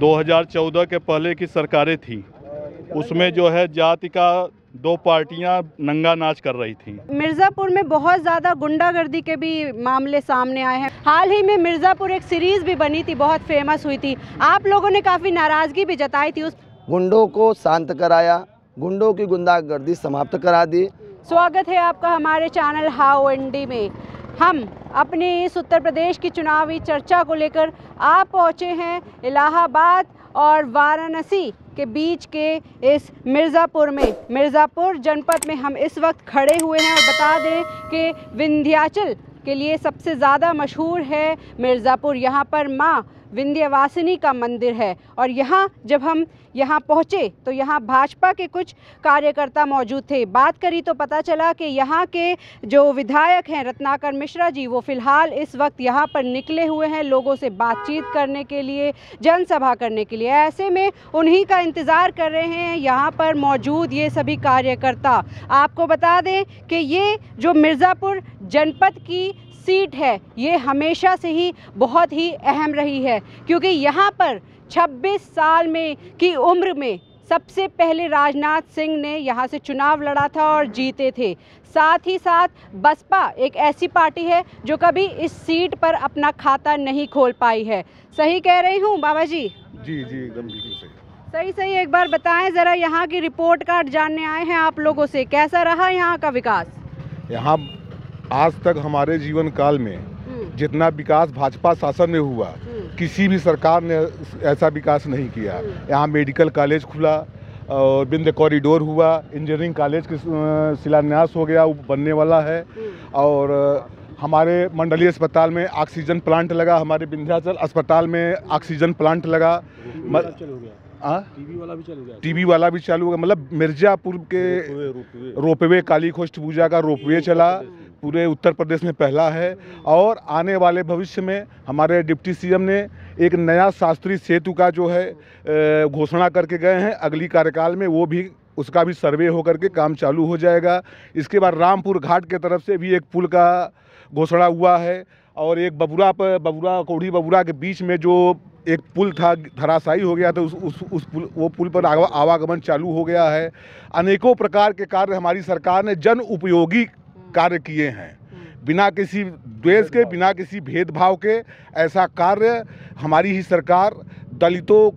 2014 के पहले की सरकारें थी, उसमें जो है जाति का 2 पार्टियां नंगा नाच कर रही थी। मिर्ज़ापुर में बहुत ज़्यादा गुंडागर्दी के भी मामले सामने आए हैं। हाल ही में मिर्ज़ापुर एक सीरीज़ भी बनी थी, बहुत फेमस हुई थी। आप लोगों ने काफ़ी नाराज़गी भी जताई थी। उस गुंडों को शांत कराया, गुंडों की गुंडागर्दी समाप्त करा दी। स्वागत है आपका हमारे चैनल हाउ इंडी में। हम अपने इस उत्तर प्रदेश की चुनावी चर्चा को लेकर आप पहुंचे हैं इलाहाबाद और वाराणसी के बीच के इस मिर्ज़ापुर में। मिर्ज़ापुर जनपद में हम इस वक्त खड़े हुए हैं और बता दें कि विंध्याचल के लिए सबसे ज़्यादा मशहूर है मिर्ज़ापुर। यहाँ पर माँ विंध्यवासिनी का मंदिर है और यहाँ जब हम यहाँ पहुँचे तो यहाँ भाजपा के कुछ कार्यकर्ता मौजूद थे। बात करी तो पता चला कि यहाँ के जो विधायक हैं रत्नाकर मिश्रा जी, वो फ़िलहाल इस वक्त यहाँ पर निकले हुए हैं लोगों से बातचीत करने के लिए, जनसभा करने के लिए। ऐसे में उन्हीं का इंतज़ार कर रहे हैं यहाँ पर मौजूद ये सभी कार्यकर्ता। आपको बता दें कि ये जो मिर्ज़ापुर जनपद की सीट है ये हमेशा से ही बहुत ही अहम रही है, क्योंकि यहाँ पर 26 साल में की उम्र में सबसे पहले राजनाथ सिंह ने यहाँ से चुनाव लड़ा था और जीते थे। साथ ही साथ बसपा एक ऐसी पार्टी है जो कभी इस सीट पर अपना खाता नहीं खोल पाई है। सही कह रही हूँ बाबा जी? जी एकदम बिल्कुल सही। सही। एक बार बताएं ज़रा, यहाँ की रिपोर्ट कार्ड जानने आए हैं आप लोगों से, कैसा रहा यहाँ का विकास? यहाँ आज तक हमारे जीवन काल में जितना विकास भाजपा शासन में हुआ, किसी भी सरकार ने ऐसा विकास नहीं किया। यहाँ मेडिकल कॉलेज खुला और विंध्य कॉरिडोर हुआ, इंजीनियरिंग कॉलेज का शिलान्यास हो गया, वो बनने वाला है। और हमारे मंडलीय अस्पताल में ऑक्सीजन प्लांट लगा, हमारे विंध्याचल अस्पताल में ऑक्सीजन प्लांट लगा। टीबी वाला भी चालू हो गया। मतलब मिर्ज़ापुर के रोपवे, काली खोष्ट पूजा का रोपवे चला, पूरे उत्तर प्रदेश में पहला है। और आने वाले भविष्य में हमारे डिप्टी सीएम ने एक नया शास्त्री सेतु का जो है घोषणा करके गए हैं। अगली कार्यकाल में वो भी, उसका भी सर्वे होकर के काम चालू हो जाएगा। इसके बाद रामपुर घाट के तरफ से भी एक पुल का घोषणा हुआ है। और एक बबुरा कोढ़ी बबुरा के बीच में जो एक पुल था धराशायी हो गया था, वो पुल पर आवागमन चालू हो गया है। अनेकों प्रकार के कार्य हमारी सरकार ने जन उपयोगी कार्य किए हैं, बिना किसी द्वेष के, बिना किसी भेदभाव के। ऐसा कार्य हमारी ही सरकार दलितों,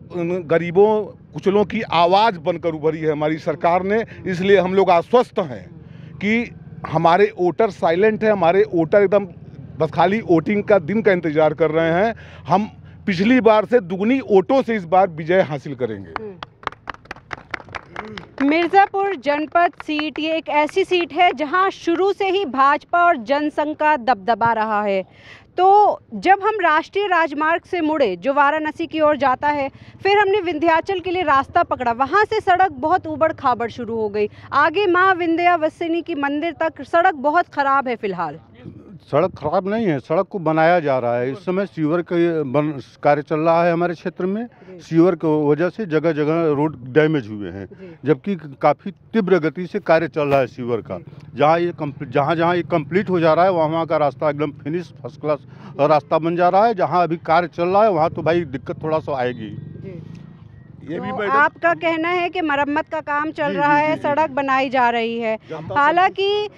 गरीबों, कुचलों की आवाज़ बनकर उभरी है हमारी सरकार ने। इसलिए हम लोग आश्वस्त हैं कि हमारे वोटर साइलेंट हैं, हमारे वोटर एकदम बस खाली वोटिंग का दिन का इंतजार कर रहे हैं। हम पिछली बार से दुगनी वोटों से इस बार विजय हासिल करेंगे। मिर्ज़ापुर जनपद सीट ये एक ऐसी सीट है जहां शुरू से ही भाजपा और जनसंघ का दबदबा रहा है। तो जब हम राष्ट्रीय राजमार्ग से मुड़े जो वाराणसी की ओर जाता है, फिर हमने विंध्याचल के लिए रास्ता पकड़ा। वहाँ से सड़क बहुत ऊबड़ खाबड़ शुरू हो गई। आगे माँ विंध्यवासिनी की मंदिर तक सड़क बहुत ख़राब है। फ़िलहाल सड़क खराब नहीं है, सड़क को बनाया जा रहा है। इस समय सीवर का कार्य चल रहा है हमारे क्षेत्र में। सीवर की वजह से जगह जगह रोड डैमेज हुए हैं, जबकि काफ़ी तीव्र गति से कार्य चल रहा है सीवर का। जहाँ ये कंप्लीट हो जा रहा है वहाँ का रास्ता एकदम फिनिश फर्स्ट क्लास रास्ता बन जा रहा है। जहाँ अभी कार्य चल रहा है वहाँ तो भाई दिक्कत थोड़ा सा आएगी। ये भी आपका कहना है कि मरम्मत का काम चल रहा है, सड़क बनाई जा रही है। हालांकि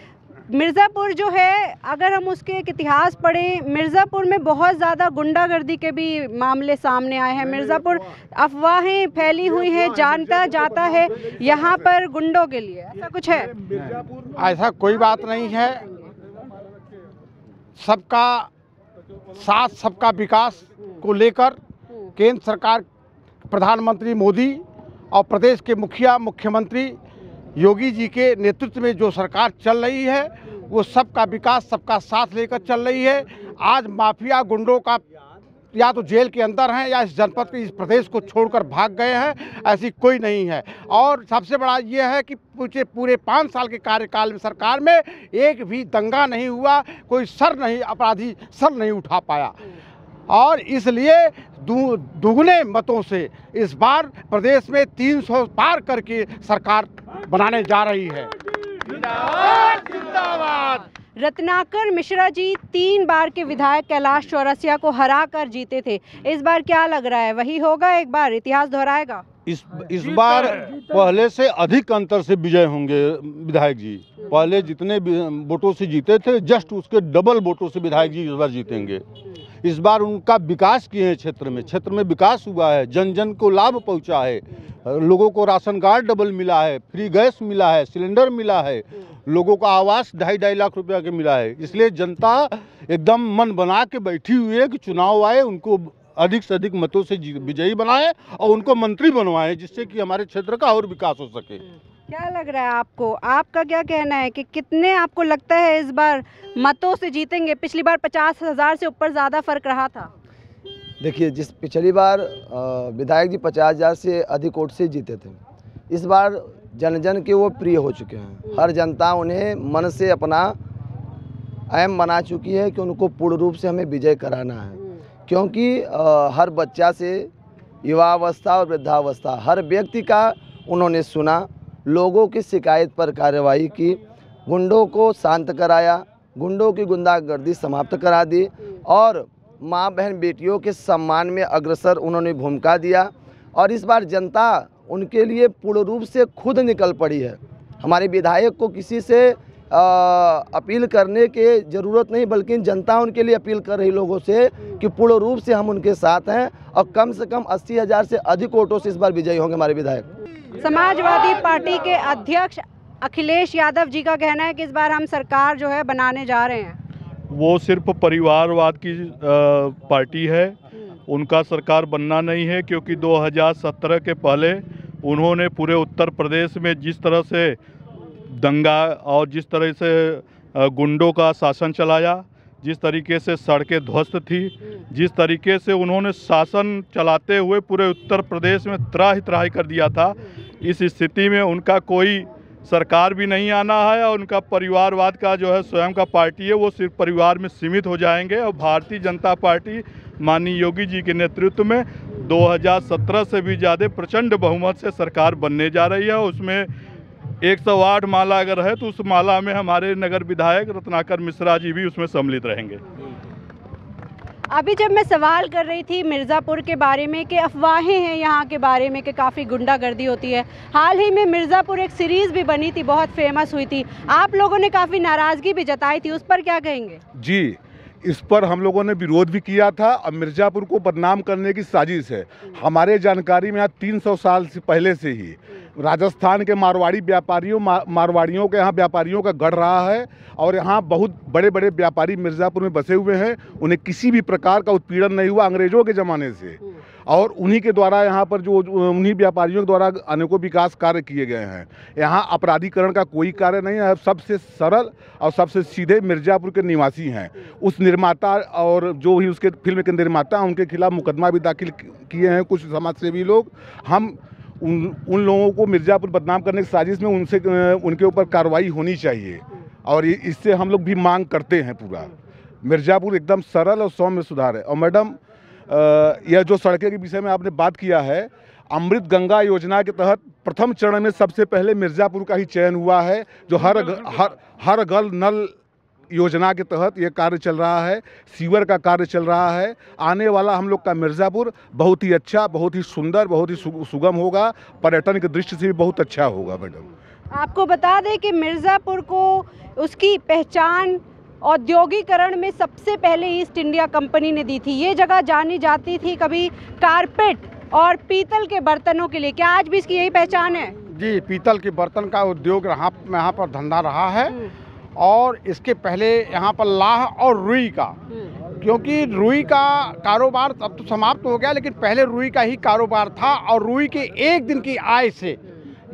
मिर्ज़ापुर जो है, अगर हम उसके एक इतिहास पढ़ें, मिर्ज़ापुर में बहुत ज़्यादा गुंडागर्दी के भी मामले सामने आए हैं। मिर्ज़ापुर अफवाहें फैली हुई हैं, जानता जाता है यहाँ पर गुंडों के लिए। ऐसा कुछ है? ऐसा कोई बात नहीं है। सबका साथ, सबका विकास को लेकर केंद्र सरकार, प्रधानमंत्री मोदी और प्रदेश के मुख्यमंत्री योगी जी के नेतृत्व में जो सरकार चल रही है वो सबका विकास, सबका साथ लेकर चल रही है। आज माफिया गुंडों का या तो जेल के अंदर हैं या इस जनपद के, इस प्रदेश को छोड़कर भाग गए हैं, ऐसी कोई नहीं है। और सबसे बड़ा ये है कि पूरे 5 साल के कार्यकाल में सरकार में एक भी दंगा नहीं हुआ, कोई अपराधी सर नहीं उठा पाया। और इसलिए दुगने मतों से इस बार प्रदेश में 300 पार करके सरकार बनाने जा रही है। जिंदाबाद। रत्नाकर मिश्रा जी 3 बार के विधायक कैलाश चौरसिया को हरा कर जीते थे। इस बार क्या लग रहा है, वही होगा, एक बार इतिहास दोहराएगा? इस बार पहले से अधिक अंतर से विजय होंगे विधायक जी। पहले जितने वोटों से जीते थे जस्ट उसके डबल वोटों से विधायक जी इस बार जीतेंगे। इस बार उनका विकास किए हैं, क्षेत्र में विकास हुआ है, जन जन को लाभ पहुंचा है, लोगों को राशन कार्ड डबल मिला है, फ्री गैस मिला है, सिलेंडर मिला है, लोगों का आवास 2.5 लाख रुपया के मिला है। इसलिए जनता एकदम मन बना के बैठी हुई है कि चुनाव आए, उनको अधिक से अधिक मतों से विजयी बनाए और उनको मंत्री बनवाए, जिससे कि हमारे क्षेत्र का और विकास हो सके। क्या लग रहा है आपको, आपका क्या कहना है कि कितने आपको लगता है इस बार मतों से जीतेंगे? पिछली बार 50,000 से ऊपर ज़्यादा फर्क रहा था। देखिए, जिस पिछली बार विधायक जी 50,000 से अधिक वोट से जीते थे, इस बार जन जन के वो प्रिय हो चुके हैं। हर जनता उन्हें मन से अपना अहम बना चुकी है कि उनको पूर्ण रूप से हमें विजय कराना है, क्योंकि हर बच्चा से युवावस्था और वृद्धावस्था हर व्यक्ति का उन्होंने सुना, लोगों की शिकायत पर कार्रवाई की, गुंडों को शांत कराया, गुंडों की गुंडागर्दी समाप्त करा दी और माँ बहन बेटियों के सम्मान में अग्रसर उन्होंने भूमिका दिया। और इस बार जनता उनके लिए पूर्ण रूप से खुद निकल पड़ी है। हमारे विधायक को किसी से अपील करने की ज़रूरत नहीं, बल्कि जनता उनके लिए अपील कर रही लोगों से कि पूर्ण रूप से हम उनके साथ हैं और कम से कम 80,000 से अधिक वोटों से इस बार विजयी होंगे हमारे विधायक। समाजवादी पार्टी के अध्यक्ष अखिलेश यादव जी का कहना है कि इस बार हम सरकार जो है बनाने जा रहे हैं। वो सिर्फ परिवारवाद की पार्टी है, उनका सरकार बनना नहीं है, क्योंकि 2017 के पहले उन्होंने पूरे उत्तर प्रदेश में जिस तरह से दंगा और जिस तरह से गुंडों का शासन चलाया, जिस तरीके से सड़कें ध्वस्त थी, जिस तरीके से उन्होंने शासन चलाते हुए पूरे उत्तर प्रदेश में त्राहि त्राहि कर दिया था, इस स्थिति में उनका कोई सरकार भी नहीं आना है और उनका परिवारवाद का जो है स्वयं का पार्टी है वो सिर्फ परिवार में सीमित हो जाएंगे। और भारतीय जनता पार्टी माननीय योगी जी के नेतृत्व में 2017 से भी ज़्यादा प्रचंड बहुमत से सरकार बनने जा रही है। उसमें 108 माला अगर है तो उस माला में हमारे नगर विधायक रत्नाकर मिश्रा जी भी उसमें सम्मिलित रहेंगे। अभी जब मैं सवाल कर रही थी मिर्ज़ापुर के बारे में कि अफवाहें हैं यहाँ के बारे में कि काफ़ी गुंडागर्दी होती है, हाल ही में मिर्ज़ापुर एक सीरीज़ भी बनी थी, बहुत फेमस हुई थी, आप लोगों ने काफ़ी नाराज़गी भी जताई थी, उस पर क्या कहेंगे? जी, इस पर हम लोगों ने विरोध भी किया था और मिर्ज़ापुर को बदनाम करने की साजिश है। हमारे जानकारी में आज 300 साल से पहले से ही राजस्थान के मारवाड़ियों के यहाँ व्यापारियों का गढ़ रहा है और यहाँ बहुत बड़े बड़े व्यापारी मिर्ज़ापुर में बसे हुए हैं। उन्हें किसी भी प्रकार का उत्पीड़न नहीं हुआ अंग्रेज़ों के ज़माने से, और उन्हीं के द्वारा यहाँ पर जो उन्हीं व्यापारियों के द्वारा अनेकों विकास कार्य किए गए हैं। यहाँ अपराधीकरण का कोई कार्य नहीं है। सबसे सरल और सबसे सीधे मिर्ज़ापुर के निवासी हैं। उस निर्माता और जो भी उसके फिल्म के निर्माता उनके खिलाफ मुकदमा भी दाखिल किए हैं कुछ समाजसेवी लोग। हम उन लोगों को मिर्ज़ापुर बदनाम करने की साजिश में उनके ऊपर कार्रवाई होनी चाहिए और इससे हम लोग भी मांग करते हैं। पूरा मिर्ज़ापुर एकदम सरल और सौम्य सुधार है। और मैडम, यह जो सड़कें के विषय में आपने बात किया है, अमृत गंगा योजना के तहत प्रथम चरण में सबसे पहले मिर्ज़ापुर का ही चयन हुआ है, जो हर घर नल योजना के तहत ये कार्य चल रहा है। सीवर का कार्य चल रहा है। आने वाला हम लोग का मिर्ज़ापुर बहुत ही अच्छा, बहुत ही सुंदर, बहुत ही सुगम होगा। पर्यटन की दृष्टि से भी बहुत अच्छा होगा। मैडम, आपको बता दें कि मिर्ज़ापुर को उसकी पहचान औद्योगिकरण में सबसे पहले ईस्ट इंडिया कंपनी ने दी थी। ये जगह जानी जाती थी कभी कारपेट और पीतल के बर्तनों के लिए। क्या आज भी इसकी यही पहचान है? जी, पीतल के बर्तन का उद्योग यहाँ पर धंधा रहा है और इसके पहले यहाँ पर लाह और रुई का, क्योंकि रुई का कारोबार अब तो समाप्त हो गया, लेकिन पहले रुई का ही कारोबार था। और रुई के एक दिन की आय से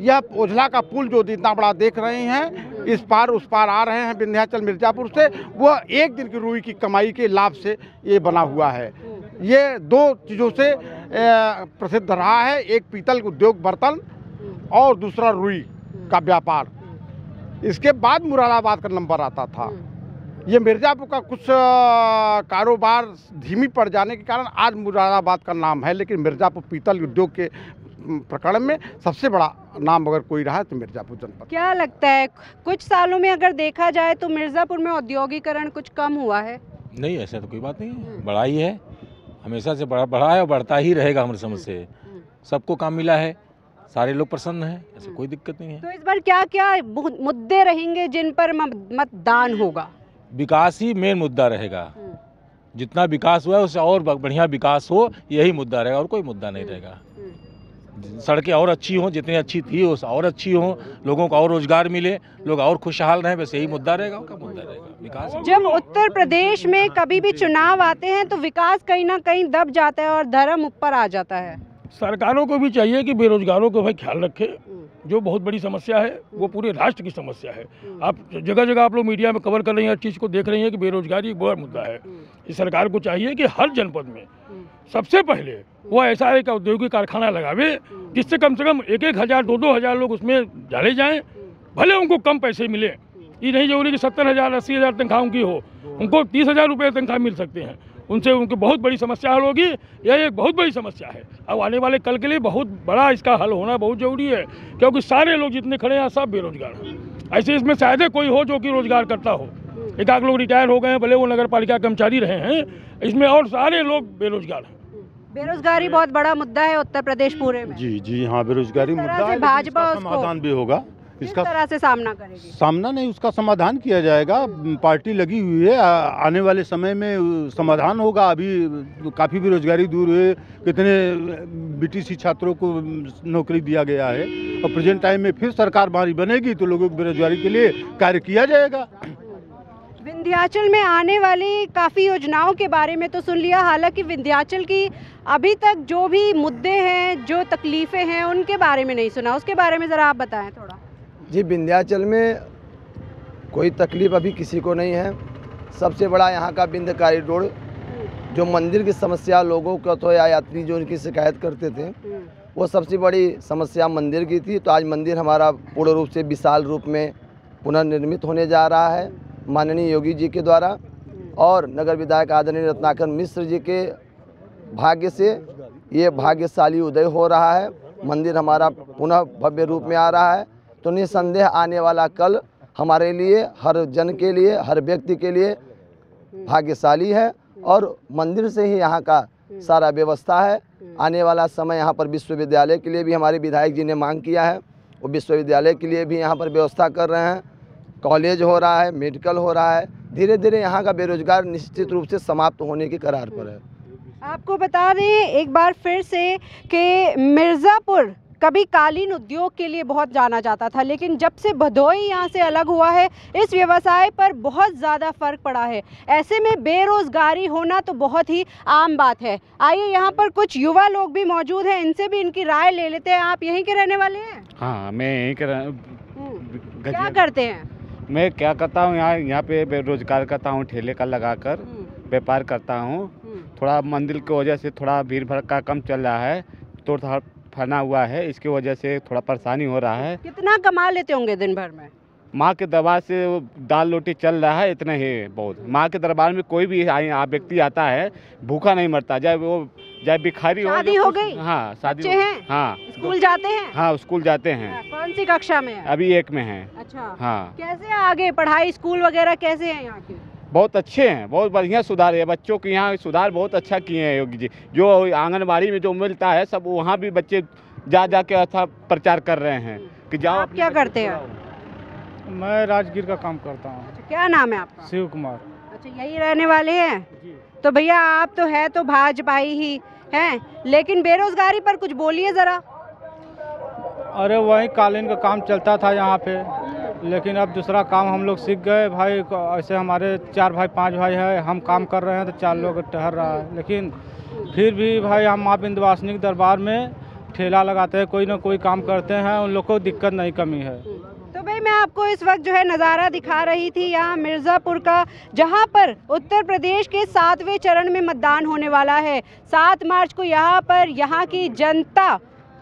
यह ओझला का पुल जो इतना बड़ा देख रहे हैं, इस पार उस पार आ रहे हैं विंध्याचल मिर्ज़ापुर से, वह एक दिन की रुई की कमाई के लाभ से ये बना हुआ है। ये दो चीज़ों से प्रसिद्ध रहा है, एक पीतल उद्योग बर्तन और दूसरा रुई का व्यापार। इसके बाद मुरादाबाद का नंबर आता था। ये मिर्ज़ापुर का कुछ कारोबार धीमी पड़ जाने के कारण आज मुरादाबाद का नाम है, लेकिन मिर्ज़ापुर पीतल उद्योग के प्रकरण में सबसे बड़ा नाम अगर कोई रहा है तो मिर्ज़ापुर जनपद। क्या लगता है कुछ सालों में अगर देखा जाए तो मिर्ज़ापुर में औद्योगिकरण कुछ कम हुआ है? नहीं, ऐसा तो कोई बात नहीं है, बढ़ा ही है, हमेशा से बढ़ा है और बढ़ता ही रहेगा। हमारे समझ से सबको काम मिला है, सारे लोग प्रसन्न हैं, ऐसा कोई दिक्कत नहीं है। तो इस बार क्या क्या मुद्दे रहेंगे जिन पर मतदान होगा? विकास ही मेन मुद्दा रहेगा, जितना विकास हुआ है उससे और बढ़िया विकास हो, यही मुद्दा रहेगा और कोई मुद्दा नहीं रहेगा। सड़कें और अच्छी हों, जितनी अच्छी थी उस और अच्छी हों, लोगों को और रोजगार मिले, लोग और खुशहाल रहें, बस यही मुद्दा रहेगा। उनका मुद्दा रहेगा विकास। जब उत्तर प्रदेश में कभी भी चुनाव आते हैं तो विकास कहीं ना कहीं दब जाता है और धर्म ऊपर आ जाता है। सरकारों को भी चाहिए कि बेरोजगारों को भाई ख्याल रखे, जो बहुत बड़ी समस्या है, वो पूरे राष्ट्र की समस्या है। आप जगह जगह आप लोग मीडिया में कवर कर रही हैं, हर चीज़ को देख रही हैं कि बेरोजगारी एक बड़ा मुद्दा है। इस सरकार को चाहिए कि हर जनपद में सबसे पहले वो ऐसा एक औद्योगिक कारखाना लगावे जिससे कम से कम 1-1 हज़ार 2-2 हज़ार लोग उसमें डाले जाएं, भले उनको कम पैसे मिले। ये नहीं जरूरी कि 70,000 80,000 तनख्वाह उनकी हो, उनको 30,000 रुपये तनख्वाह मिल सकते हैं, उनसे उनकी बहुत बड़ी समस्या हल होगी। यह एक बहुत बड़ी समस्या है, अब आने वाले कल के लिए बहुत बड़ा इसका हल होना बहुत ज़रूरी है, क्योंकि सारे लोग जितने खड़े हैं सब बेरोजगार हैं। ऐसे इसमें शायद ही कोई हो जो कि रोजगार करता हो। एक आध लोग रिटायर हो गए हैं, भले वो नगर पालिका कर्मचारी रहे हैं, इसमें और सारे लोग बेरोजगार हैं। बेरोजगारी बहुत बड़ा मुद्दा है उत्तर प्रदेश पूरे में। जी हाँ, बेरोजगारी मुद्दा है, भाजपा इसका समाधान भी होगा। इसका तरह से सामना करेगी? सामना नहीं, उसका समाधान किया जाएगा। पार्टी लगी हुई है, आने वाले समय में समाधान होगा। अभी काफ़ी बेरोजगारी दूर हुए, कितने बीटीसी छात्रों को नौकरी दिया गया है, और प्रेजेंट टाइम में फिर सरकार हमारी बनेगी तो लोगों की बेरोजगारी के लिए कार्य किया जाएगा। विंध्याचल में आने वाली काफ़ी योजनाओं के बारे में तो सुन लिया, हालांकि विंध्याचल की अभी तक जो भी मुद्दे हैं, जो तकलीफ़ें हैं, उनके बारे में नहीं सुना। उसके बारे में ज़रा आप बताएं थोड़ा। जी, विंध्याचल में कोई तकलीफ़ अभी किसी को नहीं है। सबसे बड़ा यहाँ का विंध्य कॉरिडोर, जो मंदिर की समस्या लोगों को तो या यात्री जो उनकी शिकायत करते थे, वो सबसे बड़ी समस्या मंदिर की थी। तो आज मंदिर हमारा पूर्ण रूप से विशाल रूप में पुनर्निर्मित होने जा रहा है माननीय योगी जी के द्वारा, और नगर विधायक आदरणीय रत्नाकर मिश्र जी के भाग्य से ये भाग्यशाली उदय हो रहा है। मंदिर हमारा पुनः भव्य रूप में आ रहा है। तो निसंदेह आने वाला कल हमारे लिए, हर जन के लिए, हर व्यक्ति के लिए भाग्यशाली है, और मंदिर से ही यहाँ का सारा व्यवस्था है। आने वाला समय यहाँ पर विश्वविद्यालय के लिए भी हमारे विधायक जी ने मांग किया है, वो विश्वविद्यालय के लिए भी यहाँ पर व्यवस्था कर रहे हैं। कॉलेज हो रहा है, मेडिकल हो रहा है। धीरे धीरे यहाँ का बेरोजगार निश्चित रूप से समाप्त होने की कगार पर है। आपको बता दें एक बार फिर से कि मिर्ज़ापुर कभी कालीन उद्योग के लिए बहुत जाना जाता था, लेकिन जब से भदोही यहाँ से अलग हुआ है, इस व्यवसाय पर बहुत ज़्यादा फ़र्क पड़ा है। ऐसे में बेरोज़गारी होना तो बहुत ही आम बात है। आइए, यहाँ पर कुछ युवा लोग भी मौजूद हैं, इनसे भी इनकी राय ले लेते हैं। आप यहीं के रहने वाले हैं? हाँ, मैं यहीं के क्या करते हैं? मैं क्या करता हूँ, यहाँ पे बेरोजगार करता हूँ, ठेले का लगाकर व्यापार करता हूँ। थोड़ा मंदिर की वजह से थोड़ा भीड़ भाड़ का कम चल रहा है, तो थोड़ा फना हुआ है, इसकी वजह से थोड़ा परेशानी हो रहा है। कितना कमा लेते होंगे दिन भर में? माँ के दरबार से दाल रोटी चल रहा है, इतना ही बहुत। माँ के दरबार में कोई भी व्यक्ति आता है भूखा नहीं मरता, चाहे भिखारी हो। शादी हो गई? हाँ, शादी हैं? हाँ। स्कूल जाते हैं? हाँ, स्कूल जाते हैं। कौन सी कक्षा में है? अभी 1 में है। अच्छा। हाँ। कैसे आगे पढ़ाई, स्कूल वगैरह कैसे हैं यहाँ के? बहुत अच्छे हैं, बहुत बढ़िया सुधार है। बच्चों के यहाँ सुधार बहुत अच्छा किए हैं योगी जी। जो आंगनबाड़ी में जो मिलता है सब वहाँ भी बच्चे जा के अच्छा प्रचार कर रहे हैं कि जाओ। आप क्या करते हैं? मैं राजगीर का काम करता हूँ। अच्छा, क्या नाम है आपका? शिव कुमार। अच्छा, यही रहने वाले हैं? तो भैया आप तो है तो भाजपा ही हैं, लेकिन बेरोजगारी पर कुछ बोलिए ज़रा। अरे वही कालीन का काम चलता था यहाँ पे, लेकिन अब दूसरा काम हम लोग सीख गए भाई। ऐसे हमारे 4 भाई 5 भाई है, हम काम कर रहे हैं तो 4 लोग ठहर रहा है, लेकिन फिर भी भाई हम माँ विंध्यवासिनी के दरबार में ठेला लगाते हैं, कोई ना कोई काम करते हैं, उन लोग को दिक्कत नहीं कमी है। तो भाई मैं आपको इस वक्त जो है नज़ारा दिखा रही थी यहाँ मिर्ज़ापुर का, जहाँ पर उत्तर प्रदेश के 7वें चरण में मतदान होने वाला है। 7 मार्च को यहाँ पर यहाँ की जनता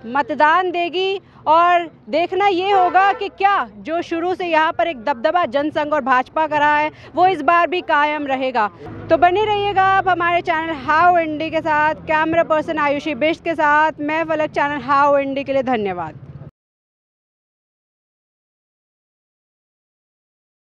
मतदान देगी और देखना ये होगा कि क्या जो शुरू से यहाँ पर एक दबदबा जनसंघ और भाजपा का रहा है वो इस बार भी कायम रहेगा। तो बने रहिएगा आप हमारे चैनल हाउ इंडी के साथ। कैमरा पर्सन आयुषी बिष्ट के साथ मैं फलक, चैनल हाउ इंडी के लिए धन्यवाद।